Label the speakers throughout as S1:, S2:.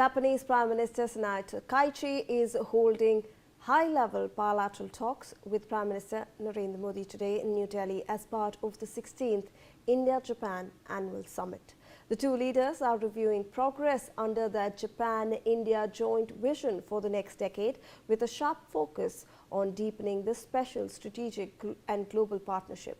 S1: Japanese Prime Minister Sanae Takaichi is holding high-level bilateral talks with Prime Minister Narendra Modi today in New Delhi as part of the 16th India-Japan Annual Summit. The two leaders are reviewing progress under the Japan-India joint vision for the next decade, with a sharp focus on deepening the special strategic and global partnership.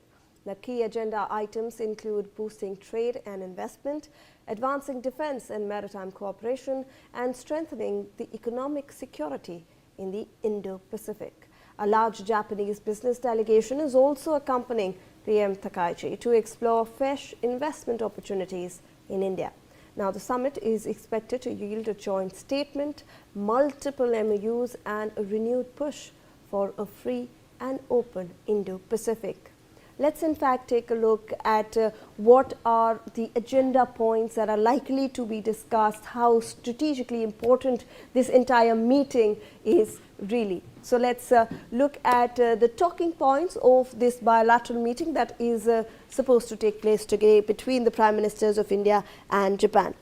S1: The key agenda items include boosting trade and investment, advancing defense and maritime cooperation, and strengthening the economic security in the Indo-Pacific. A large Japanese business delegation is also accompanying PM Takaichi to explore fresh investment opportunities in India. Now, the summit is expected to yield a joint statement, multiple MoUs, and a renewed push for a free and open Indo-Pacific. Let's in fact take a look at what are the agenda points that are likely to be discussed, how strategically important this entire meeting is really. So let's look at the talking points of this bilateral meeting that is supposed to take place today between the Prime Ministers of India and Japan.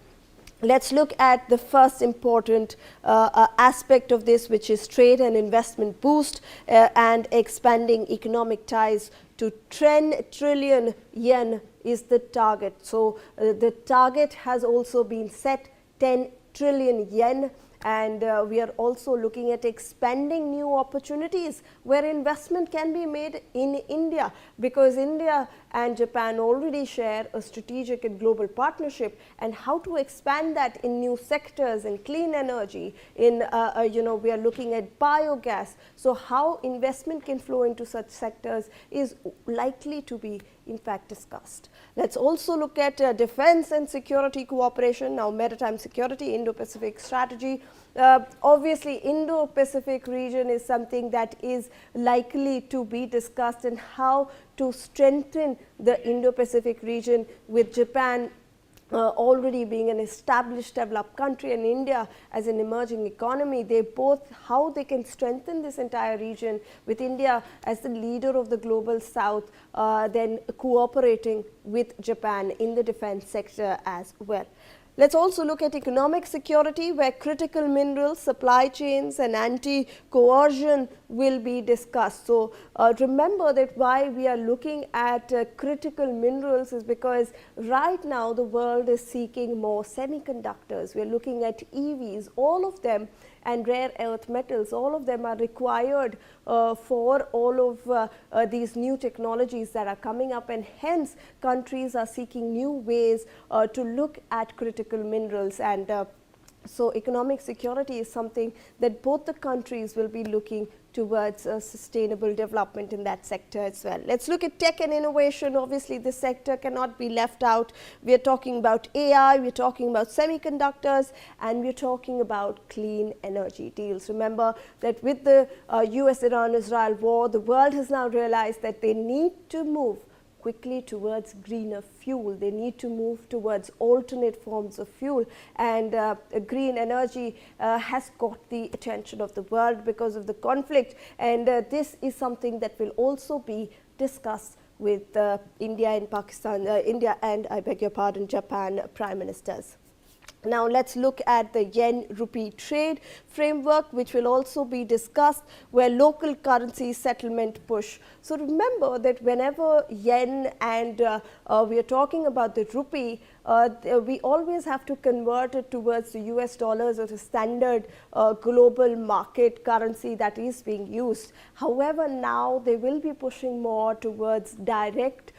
S1: Let's look at the first important aspect of this, which is trade and investment boost and expanding economic ties to 10 trillion yen is the target. So the target has also been set, 10 trillion yen. And we are also looking at expanding new opportunities where investment can be made in India, because India and Japan already share a strategic and global partnership, and how to expand that in new sectors, in clean energy, in we are looking at biogas. So how investment can flow into such sectors is likely to be in fact discussed. Let's also look at defense and security cooperation. Now, maritime security, Indo-Pacific strategy. Obviously, Indo-Pacific region is something that is likely to be discussed, and how to strengthen the Indo-Pacific region, with Japan already being an established developed country and India as an emerging economy. They both, how they can strengthen this entire region, with India as the leader of the global south, then cooperating with Japan in the defense sector as well. Let's also look at economic security, where critical minerals, supply chains, and anti-coercion will be discussed. So remember that why we are looking at critical minerals is because right now the world is seeking more semiconductors. We are looking at EVs, all of them, and rare earth metals, all of them are required for all of these new technologies that are coming up, and hence countries are seeking new ways to look at critical minerals. And so economic security is something that both the countries will be looking towards sustainable development in that sector as well. Let's look at tech and innovation. Obviously, this sector cannot be left out. We are talking about AI, we are talking about semiconductors, and we are talking about clean energy deals. Remember that with the US-Iran-Israel war, the world has now realized that they need to move quickly towards greener fuel. They need to move towards alternate forms of fuel, and green energy has got the attention of the world because of the conflict, and this is something that will also be discussed with India and Pakistan, India and, I beg your pardon, Japan Prime Ministers. Now, let's look at the yen-rupee trade framework, which will also be discussed, where local currency settlement push. So remember that whenever yen and we are talking about the rupee, we always have to convert it towards the US dollars, or the standard global market currency that is being used. However, now they will be pushing more towards direct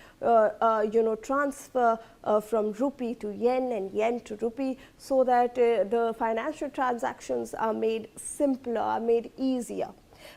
S1: transfer from rupee to yen and yen to rupee, so that the financial transactions are made simpler, are made easier.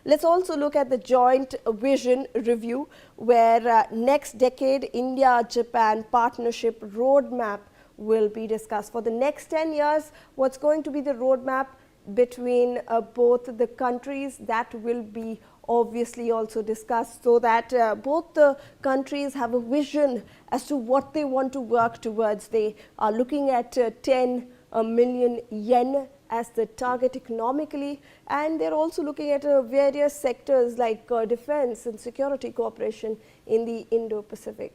S1: Let's also look at the joint vision review, where next decade India-Japan partnership roadmap will be discussed. For the next 10 years, what's going to be the roadmap between both the countries, that will be obviously also discussed, so that both the countries have a vision as to what they want to work towards. They are looking at 10 million yen as the target economically, and they're also looking at various sectors like defense and security cooperation in the Indo-Pacific.